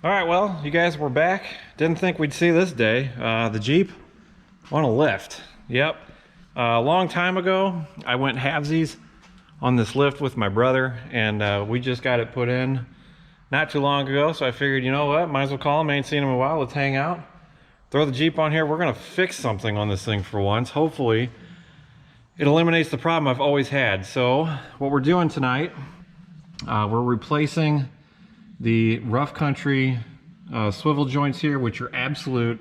All right, well, you guys, we're back. Didn't think we'd see this day. The Jeep on a lift. Yep. A long time ago, I went halvesies on this lift with my brother, and we just got it put in not too long ago, so I figured, you know what, might as well call him. I ain't seen him in a while. Let's hang out. Throw the Jeep on here. We're gonna fix something on this thing for once. Hopefully, it eliminates the problem I've always had. So, what we're doing tonight, we're replacing the rough country swivel joints here, which are absolute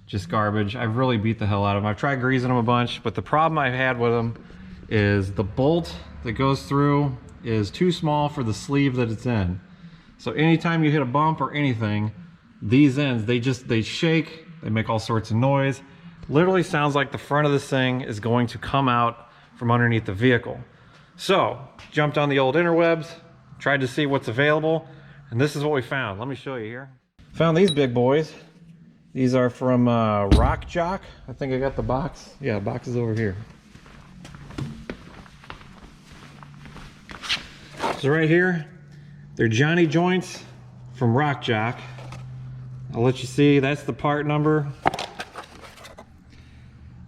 just garbage. I've really beat the hell out of them. I've tried greasing them a bunch, but the problem I've had with them is the bolt that goes through is too small for the sleeve that it's in. So anytime you hit a bump or anything, these ends, they shake, they make all sorts of noise. Literally sounds like the front of this thing is going to come out from underneath the vehicle. So, jumped on the old interwebs, tried to see what's available, and this is what we found. Let me show you here. Found these big boys. These are from Rock Jock. I think I got the box. Yeah, the box is over here. So right here, they're Jonny Joints from Rock Jock. I'll let you see, that's the part number.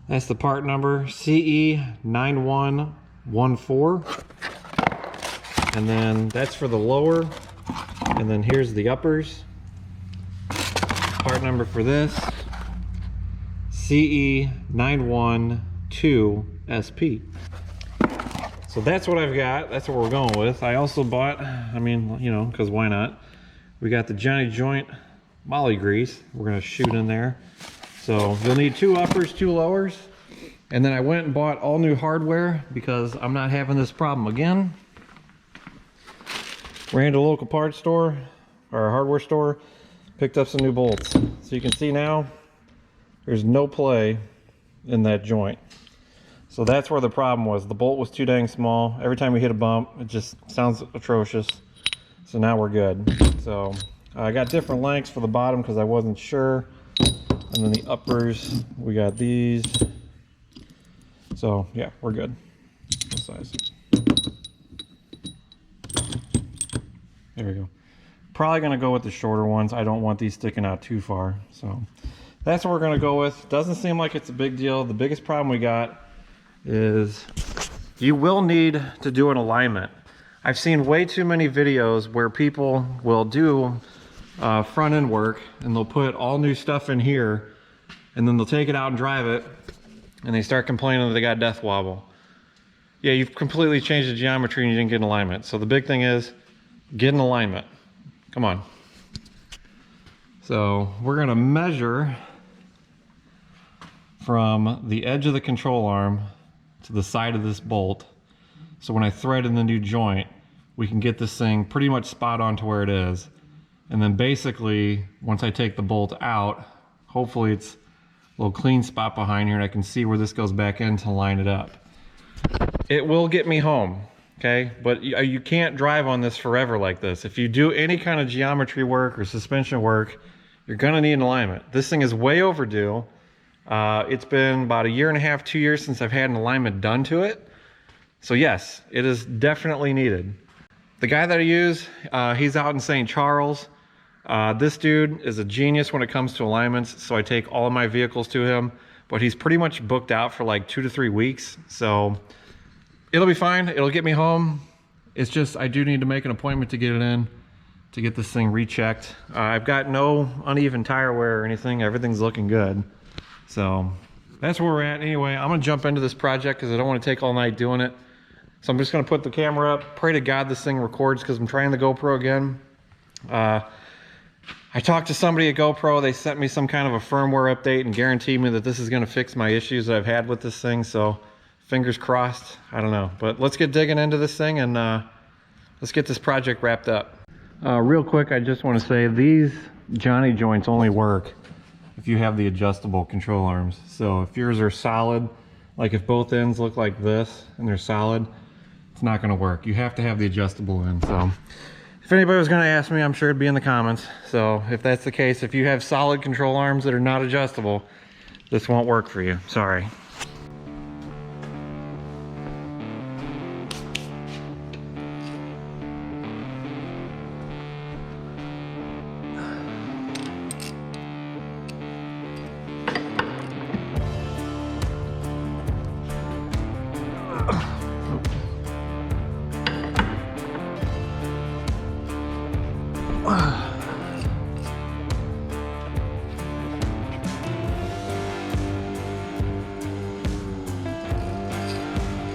That's the part number, CE9114. And then that's for the lower. And then here's the uppers. Part number for this, CE912SP. So that's what I've got. That's what we're going with. I also bought, I mean, you know, because why not? We got the Jonny Joint molly grease. We're going to shoot in there. So you'll need 2 uppers, 2 lowers. And then I went and bought all new hardware because I'm not having this problem again. Ran to a local parts store or a hardware store, picked up some new bolts. So you can see now there's no play in that joint. So that's where the problem was. The bolt was too dang small. Every time we hit a bump, it just sounds atrocious. So now we're good. So I got different lengths for the bottom because I wasn't sure. And then the uppers, we got these. So yeah, we're good. What size? There we go. Probably gonna go with the shorter ones. I don't want these sticking out too far. So that's what we're gonna go with. Doesn't seem like it's a big deal. The biggest problem we got is you will need to do an alignment. I've seen way too many videos where people will do front end work and they'll put all new stuff in here and then they'll take it out and drive it and they start complaining that they got death wobble. Yeah, you've completely changed the geometry and you didn't get an alignment. So the big thing is get an alignment. Come on. So we're gonna measure from the edge of the control arm to the side of this bolt. So when I thread in the new joint, we can get this thing pretty much spot on to where it is. And then basically, once I take the bolt out, hopefully it's a little clean spot behind here and I can see where this goes back in to line it up. It will get me home, okay? But you can't drive on this forever like this. If you do any kind of geometry work or suspension work, you're gonna need an alignment. This thing is way overdue. It's been about 1.5 years, 2 years since I've had an alignment done to it. So yes, it is definitely needed. The guy that I use, he's out in St. Charles. This dude is a genius when it comes to alignments, so I take all of my vehicles to him, but he's pretty much booked out for like 2 to 3 weeks. So it'll be fine, it'll get me home. It's just, I do need to make an appointment to get it in, to get this thing rechecked. I've got no uneven tire wear or anything, everything's looking good. So that's where we're at. Anyway, I'm gonna jump into this project because I don't want to take all night doing it. So I'm just gonna put the camera up, pray to God this thing records because I'm trying the GoPro again. I talked to somebody at GoPro, they sent me some kind of a firmware update and guaranteed me that this is gonna fix my issues that I've had with this thing, so fingers crossed, I don't know. But let's get digging into this thing and let's get this project wrapped up. Real quick, I just wanna say these Jonny Joints only work if you have the adjustable control arms. So if yours are solid, like if both ends look like this and they're solid, it's not gonna work. You have to have the adjustable end. So if anybody was gonna ask me, I'm sure it'd be in the comments. So if that's the case, if you have solid control arms that are not adjustable, this won't work for you, sorry. I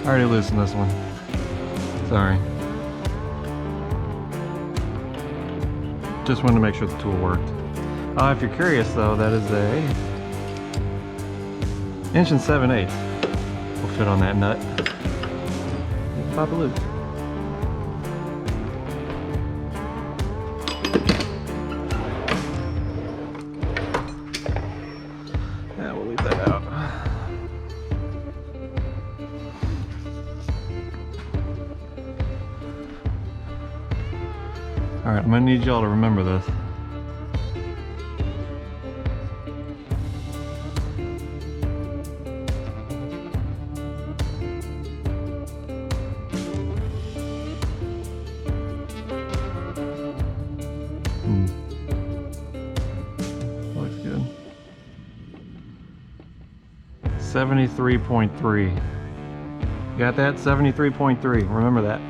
already loosened this one. Sorry. Just wanted to make sure the tool worked. If you're curious though, that is a 1 7/8 will fit on that nut. Pop it loose. Yeah, we'll leave that out. Alright, I'm gonna need y'all to remember this. Looks good. 73.3. Got that? 73.3. Remember that.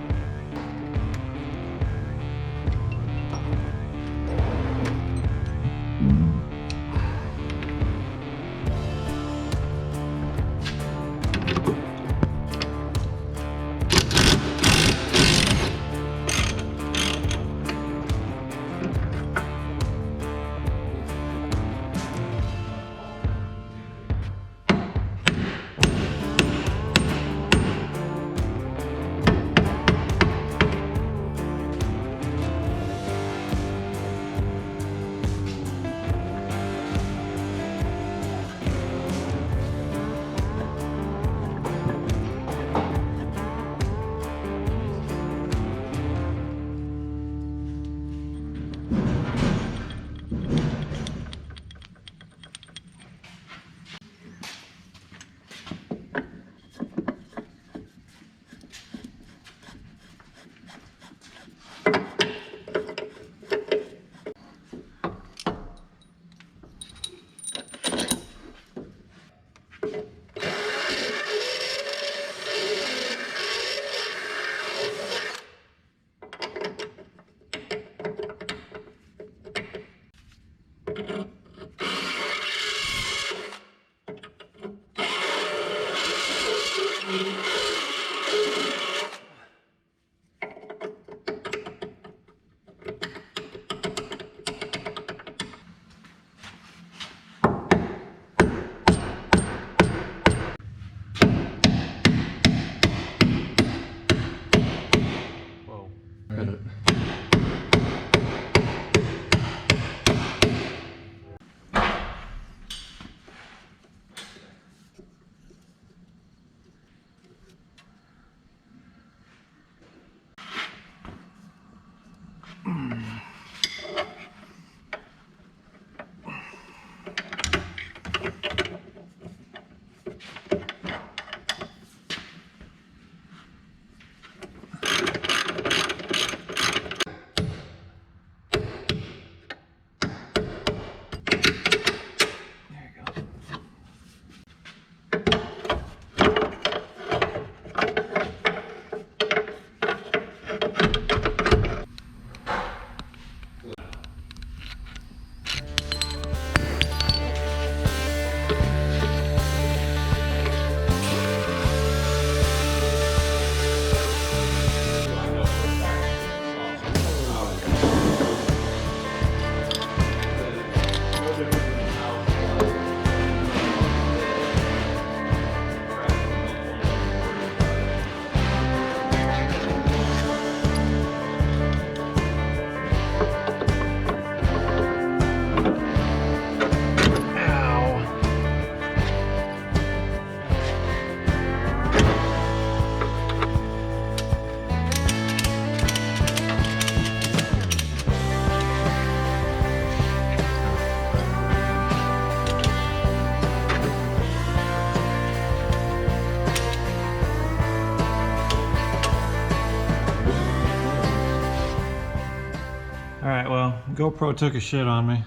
Alright, well, GoPro took a shit on me.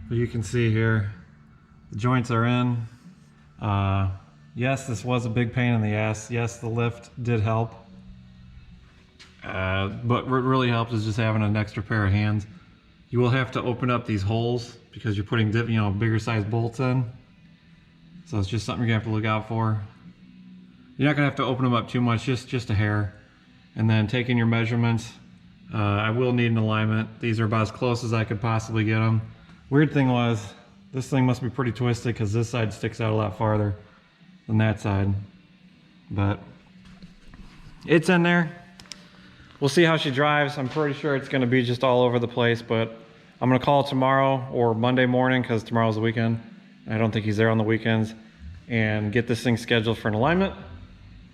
But you can see here, the joints are in. Yes, this was a big pain in the ass. Yes, the lift did help. But what really helps is just having an extra pair of hands. You will have to open up these holes because you're putting bigger size bolts in. So it's just something you're gonna have to look out for. You're not gonna have to open them up too much, just a hair. And then taking your measurements, I will need an alignment. These are about as close as I could possibly get them. Weird thing was, this thing must be pretty twisted because this side sticks out a lot farther than that side. But it's in there. We'll see how she drives. I'm pretty sure it's gonna be just all over the place, but I'm gonna call tomorrow or Monday morning because tomorrow's the weekend. I don't think he's there on the weekends, and get this thing scheduled for an alignment.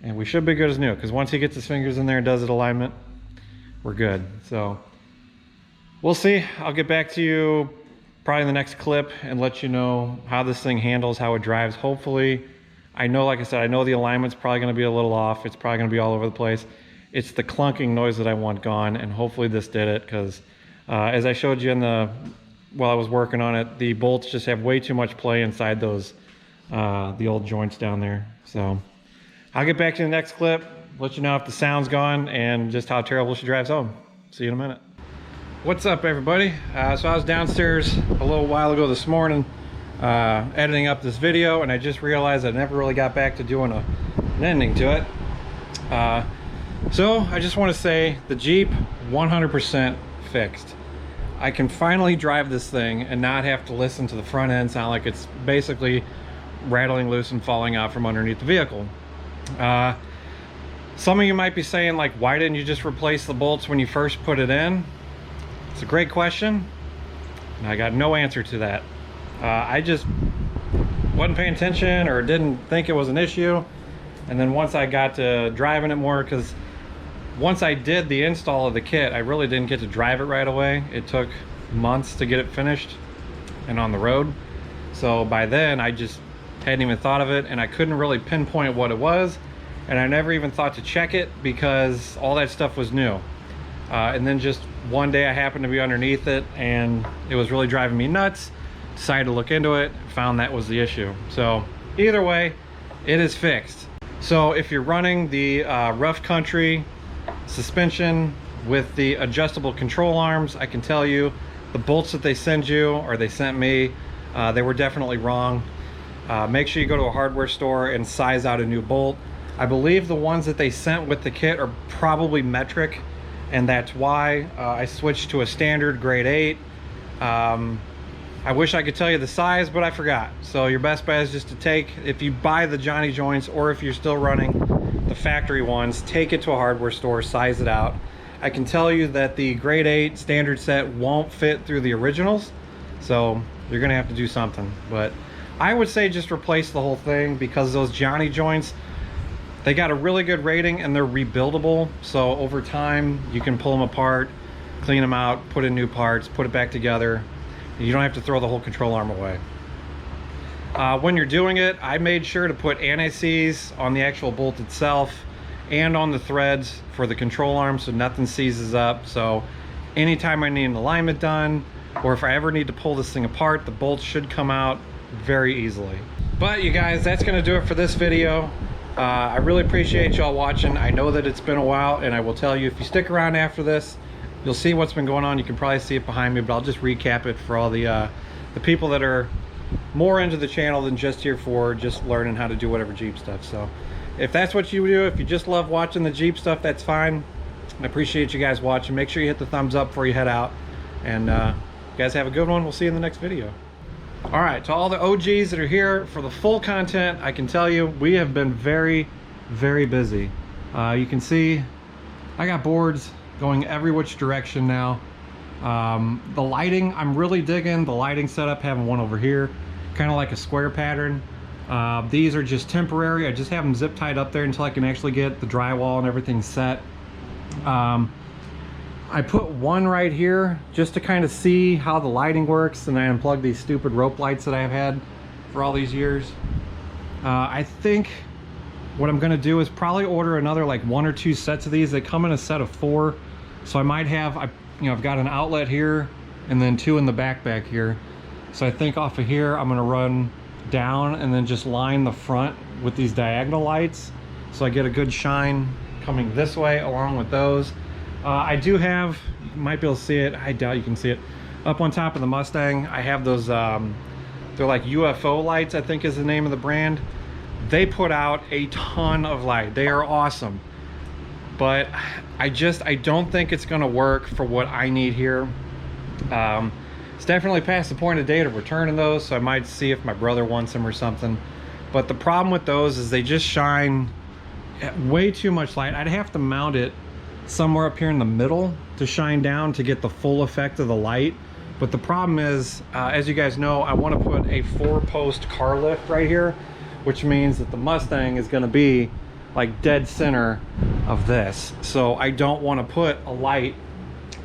And we should be good as new, because once he gets his fingers in there and does it alignment, we're good. So we'll see. I'll get back to you probably in the next clip and let you know how this thing handles, how it drives. Hopefully, I know, like I said, I know the alignment's probably gonna be a little off. It's probably gonna be all over the place. It's the clunking noise that I want gone, and hopefully this did it, because as I showed you while I was working on it, the bolts just have way too much play inside those, the old joints down there. So I'll get back to the next clip, let you know if the sound's gone and just how terrible she drives home. See you in a minute. What's up, everybody? So I was downstairs a little while ago this morning editing up this video, and I just realized I never really got back to doing an ending to it. So I just want to say the Jeep 100% fixed. I can finally drive this thing and not have to listen to the front end sound like it's basically rattling loose and falling out from underneath the vehicle. Some of you might be saying, like, why didn't you just replace the bolts when you first put it in? It's a great question, and I got no answer to that. I just wasn't paying attention or didn't think it was an issue. And then once I got to driving it more, because once I did the install of the kit, I really didn't get to drive it right away. It took months to get it finished and on the road. So by then I just hadn't even thought of it, and I couldn't really pinpoint what it was. And I never even thought to check it because all that stuff was new. And then just one day I happened to be underneath it and it was really driving me nuts. Decided to look into it, found that was the issue. So either way, it is fixed. So if you're running the rough country suspension with the adjustable control arms, I can tell you the bolts that they send you, or they sent me, they were definitely wrong. Make sure you go to a hardware store and size out a new bolt. I believe the ones that they sent with the kit are probably metric, and that's why I switched to a standard grade 8. I wish I could tell you the size, but I forgot. So your best bet is just to take, if you buy the Jonny Joints, or if you're still running the factory ones, take it to a hardware store, size it out. I can tell you that the grade 8 standard set won't fit through the originals, so you're gonna have to do something. But I would say just replace the whole thing, because those Jonny Joints, they got a really good rating and they're rebuildable. So over time, you can pull them apart, clean them out, put in new parts, put it back together. You don't have to throw the whole control arm away. When you're doing it, I made sure to put anti-seize on the actual bolt itself and on the threads for the control arm, so nothing seizes up. So anytime I need an alignment done, or if I ever need to pull this thing apart, the bolts should come out very easily. But you guys, that's gonna do it for this video. I really appreciate y'all watching. I know that it's been a while, and I will tell you, if you stick around after this, you'll see what's been going on. You can probably see it behind me, but I'll just recap it for all the people that are more into the channel than just here for just learning how to do whatever Jeep stuff. So if that's what you do, if you just love watching the Jeep stuff, that's fine. I appreciate you guys watching. Make sure you hit the thumbs up before you head out, and you guys have a good one. We'll see you in the next video. All right, to all the OGs that are here for the full content, I can tell you we have been very, very busy. You can see I got boards going every which direction now. The lighting, I'm really digging the lighting setup, having one over here, kind of like a square pattern. These are just temporary. I just have them zip tied up there until I can actually get the drywall and everything set. I put one right here just to kind of see how the lighting works, and I unplugged these stupid rope lights that I've had for all these years. I think what I'm gonna do is probably order another like 1 or 2 sets of these. They come in a set of 4, so I might have, I've got an outlet here and then 2 in the back here. So I think off of here I'm gonna run down and then just line the front with these diagonal lights, so I get a good shine coming this way along with those. I do have, you might be able to see it, I doubt you can see it, up on top of the Mustang. I have those, they're like UFO lights, I think is the name of the brand. They put out a ton of light. They are awesome. But I don't think it's gonna work for what I need here. It's definitely past the point of date of returning those, so I might see if my brother wants them or something. But the problem with those is they just shine way too much light. I'd have to mount it somewhere up here in the middle to shine down to get the full effect of the light. But the problem is, as you guys know, I want to put a 4-post car lift right here, which means that the Mustang is going to be like dead center of this. So I don't want to put a light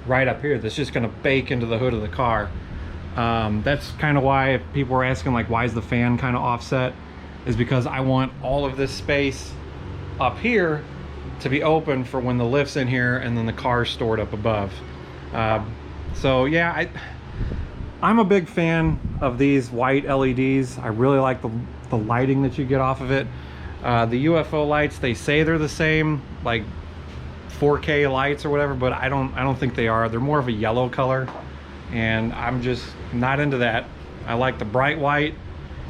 right up here that's just going to bake into the hood of the car. That's kind of why, if people were asking like why is the fan kind of offset, is because I want all of this space up here to be open for when the lift's in here and then the car's stored up above. So yeah, I'm a big fan of these white LEDs. I really like the lighting that you get off of it. The UFO lights, they say they're the same, like 4K lights or whatever, but I don't think they are. They're more of a yellow color, and I'm just not into that. I like the bright white,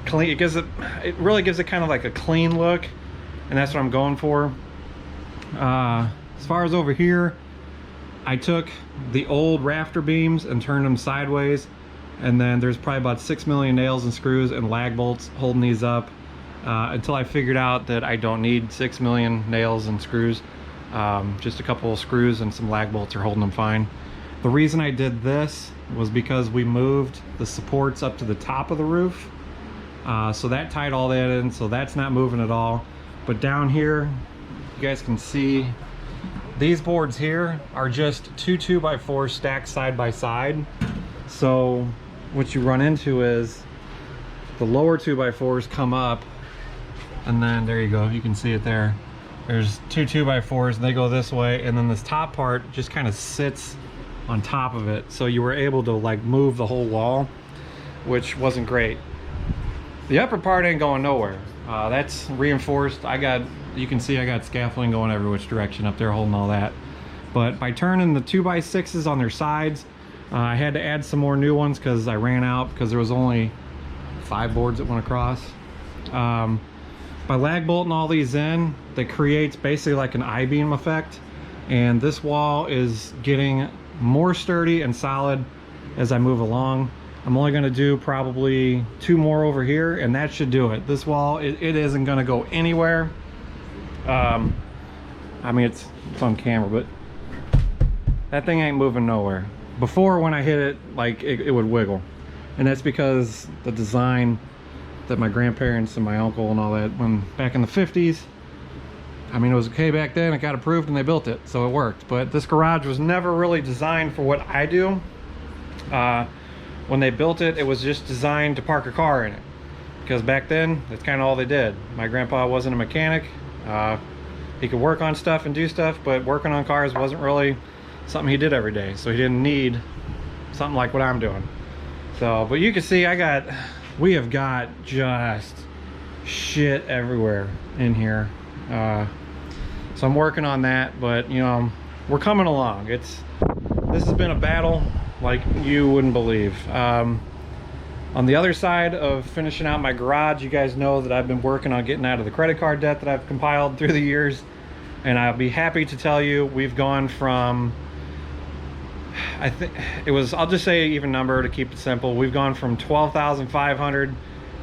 clean. It really gives it kind of like a clean look, and that's what I'm going for. As far as over here, I took the old rafter beams and turned them sideways, and then there's probably about 6 million nails and screws and lag bolts holding these up, until I figured out that I don't need 6 million nails and screws. Just a couple of screws and some lag bolts are holding them fine. The reason I did this was because we moved the supports up to the top of the roof, so that tied all that in, so that's not moving at all. But down here, you guys can see these boards here are just 2 2x4 stacked side by side. So what you run into is the lower 2x4s come up, and then there you go, you can see it there. There's 2 2x4s and they go this way, and then this top part just kind of sits on top of it, so you were able to like move the whole wall, which wasn't great. The upper part ain't going nowhere. That's reinforced. You can see I got scaffolding going every which direction up there holding all that. But by turning the 2x6s on their sides, I had to add some more new ones because I ran out, because there was only 5 boards that went across. By lag bolting all these in, that creates basically like an I-beam effect, and this wall is getting more sturdy and solid as I move along. I'm only going to do probably 2 more over here, and that should do it. This wall, it isn't going to go anywhere. I mean, it's on camera, but that thing ain't moving nowhere. Before, when I hit it, like it would wiggle, and that's because the design that my grandparents and my uncle and all that, when back in the 50s, I mean, it was okay back then, it got approved and they built it, so it worked. But this garage was never really designed for what I do. When they built it, it was just designed to park a car in it, because back then that's kind of all they did. My grandpa wasn't a mechanic. He could work on stuff and do stuff, but working on cars wasn't really something he did every day, so he didn't need something like what I'm doing. So, but you can see we have got just shit everywhere in here. So I'm working on that, but you know, we're coming along. This has been a battle like you wouldn't believe. On the other side of finishing out my garage, you guys know that I've been working on getting out of the credit card debt that I've compiled through the years, and I'll be happy to tell you we've gone from, I think it was, I'll just say an even number to keep it simple, we've gone from 12,500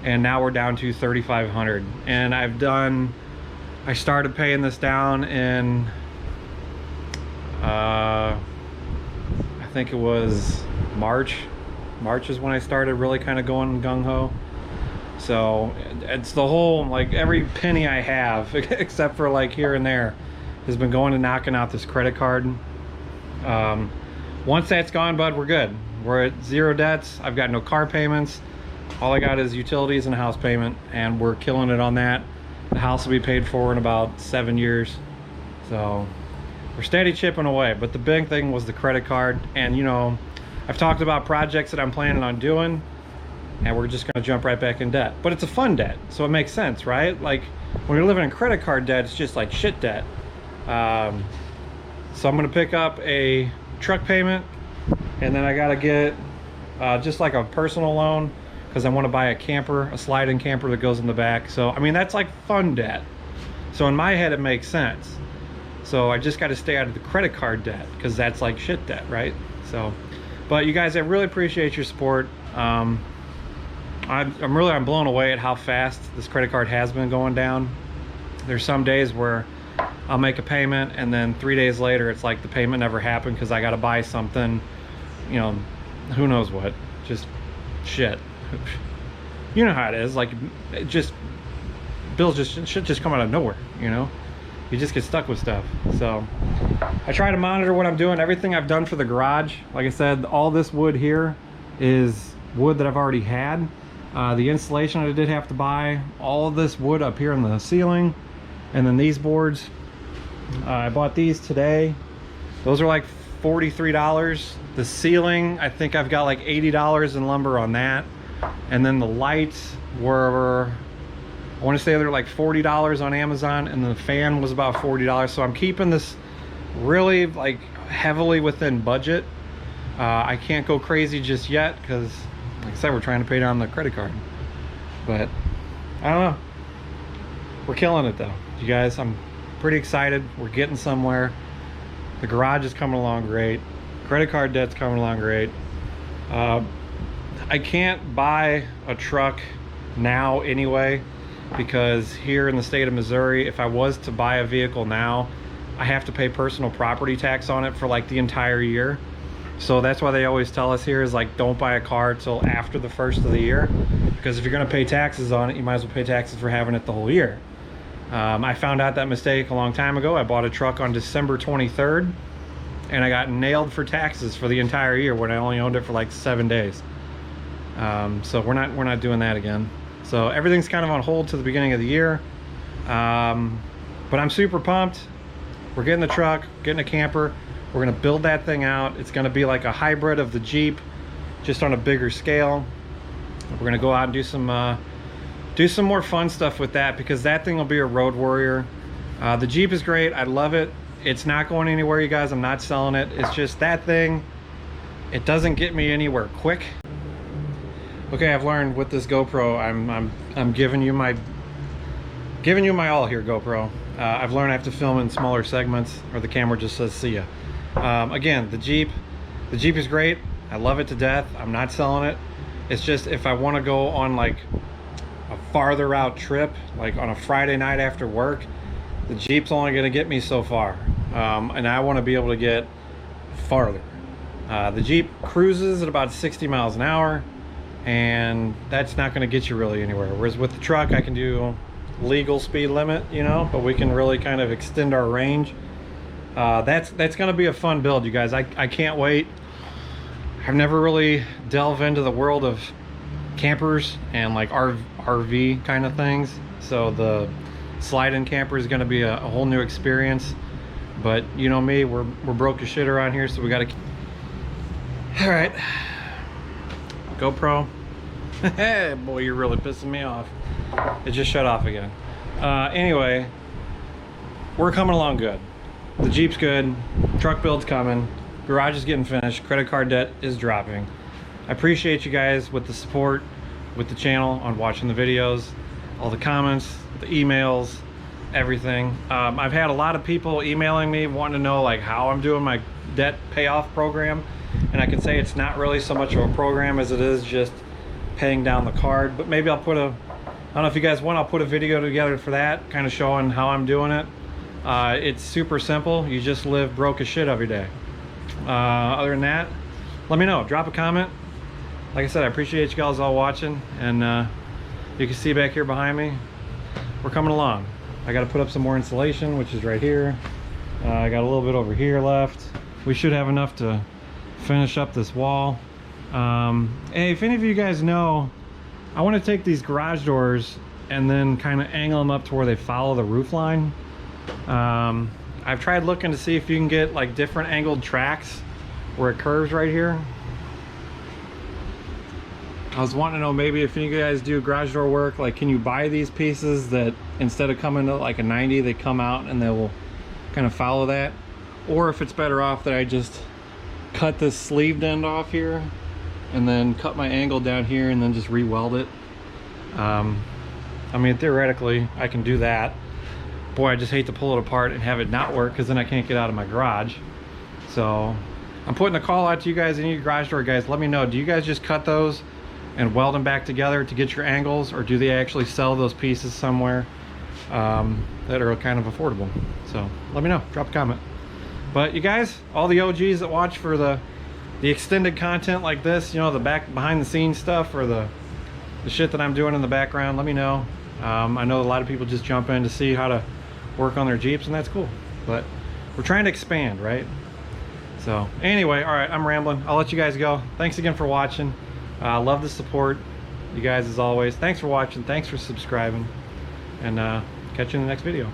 and now we're down to 3,500. And I started paying this down in I think it was March is when I started really kind of going gung-ho. So it's the whole, like, every penny I have except for like here and there has been going to knocking out this credit card. Once that's gone, bud, we're good. We're at 0 debts. I've got no car payments. All I got is utilities and a house payment, and we're killing it on that. The house will be paid for in about 7 years. So we're steady chipping away. But the big thing was the credit card. And you know, I've talked about projects that I'm planning on doing, and we're just gonna jump right back in debt. But it's a fun debt, so it makes sense, right? Like when you're living in credit card debt, it's just like shit debt. So I'm gonna pick up a truck payment, and then I gotta get just like a personal loan because I want to buy a camper, a slide-in camper that goes in the back. So I mean, that's like fun debt. So in my head it makes sense. So I just got to stay out of the credit card debt because that's like shit debt, right? So, but you guys, I really appreciate your support. I'm blown away at how fast this credit card has been going down. There's some days where I'll make a payment and then 3 days later it's like the payment never happened because I got to buy something, you know, who knows what, just shit. You know how it is, like it just bills should just come out of nowhere, you know. You just get stuck with stuff. So I try to monitor what I'm doing. Everything I've done for the garage, like I said, all this wood here is wood that I've already had. The insulation I did have to buy, all of this wood up here on the ceiling, and then these boards, I bought these today. Those are like $43. The ceiling, I think I've got like $80 in lumber on that. And then the lights were, I want to say they're like $40 on Amazon, and the fan was about $40. So I'm keeping this really like heavily within budget. I can't go crazy just yet because, like I said, we're trying to pay down the credit card. But I don't know. We're killing it though, you guys. I'm pretty excited. We're getting somewhere. The garage is coming along great. Credit card debt's coming along great. I can't buy a truck now anyway, because here in the state of Missouri, if I was to buy a vehicle now, I have to pay personal property tax on it for like the entire year. So that's why they always tell us here is like, don't buy a car till after the first of the year, because if you're gonna pay taxes on it, you might as well pay taxes for having it the whole year. I found out that mistake a long time ago. I bought a truck on December 23rd and I got nailed for taxes for the entire year when I only owned it for like 7 days. So we're not doing that again. So everything's kind of on hold to the beginning of the year. But I'm super pumped. We're getting the truck, getting a camper. We're gonna build that thing out. It's gonna be like a hybrid of the Jeep, just on a bigger scale. We're gonna go out and do some more fun stuff with that, because that thing will be a road warrior. The Jeep is great. I love it. It's not going anywhere, you guys. I'm not selling it. It's just that thing, it doesn't get me anywhere quick. Okay, I've learned with this GoPro, I'm giving you my all here, GoPro. I've learned I have to film in smaller segments, or the camera just says see ya. Again, the Jeep is great. I love it to death. I'm not selling it. It's just if I want to go on like a farther out trip, like on a Friday night after work, the Jeep's only going to get me so far, and I want to be able to get farther. The Jeep cruises at about 60 miles an hour, and that's not going to get you really anywhere. Whereas with the truck, I can do legal speed limit, you know, but we can really kind of extend our range. That's going to be a fun build, you guys. I can't wait. I've never really delved into the world of campers and like RV kind of things, so the slide-in camper is going to be a whole new experience. But you know me, we're broke as shit around here, so we got to. All right, GoPro. Hey boy, you're really pissing me off. It just shut off again. Anyway, we're coming along good. The Jeep's good, truck build's coming, garage is getting finished, credit card debt is dropping. I appreciate you guys with the support, with the channel, on watching the videos, all the comments, the emails, everything. I've had a lot of people emailing me wanting to know like how I'm doing my debt payoff program, and I can say it's not really so much of a program as it is just paying down the card. But maybe I'll put I don't know if you guys want, I'll put a video together for that, kind of showing how I'm doing it. It's super simple. You just live broke as shit every day. Other than that, let me know, drop a comment. Like I said, I appreciate you guys all watching, and you can see back here behind me, we're coming along. I got to put up some more insulation, which is right here. I got a little bit over here left. We should have enough to finish up this wall. Hey, if any of you guys know, I want to take these garage doors and then kind of angle them up to where they follow the roof line. I've tried looking to see if you can get like different angled tracks where it curves right here. I was wanting to know maybe if you guys do garage door work, like can you buy these pieces that instead of coming to like a 90, they come out and they will kind of follow that? or if it's better off that I just cut this sleeved end off here and then cut my angle down here and then just re-weld it. I mean, theoretically I can do that. Boy, I just hate to pull it apart and have it not work, because then I can't get out of my garage. So I'm putting a call out to you guys that need garage door guys. Let me know, do you guys just cut those and weld them back together to get your angles, or do they actually sell those pieces somewhere that are kind of affordable? So let me know, drop a comment. But you guys, all the OGs that watch for the extended content like this, you know, the behind the scenes stuff, or the shit that I'm doing in the background, let me know. I know a lot of people just jump in to see how to work on their Jeeps, and that's cool, but we're trying to expand, right? So anyway, all right, I'm rambling. I'll let you guys go. Thanks again for watching. Love the support, you guys, as always. Thanks for watching, thanks for subscribing, and catch you in the next video.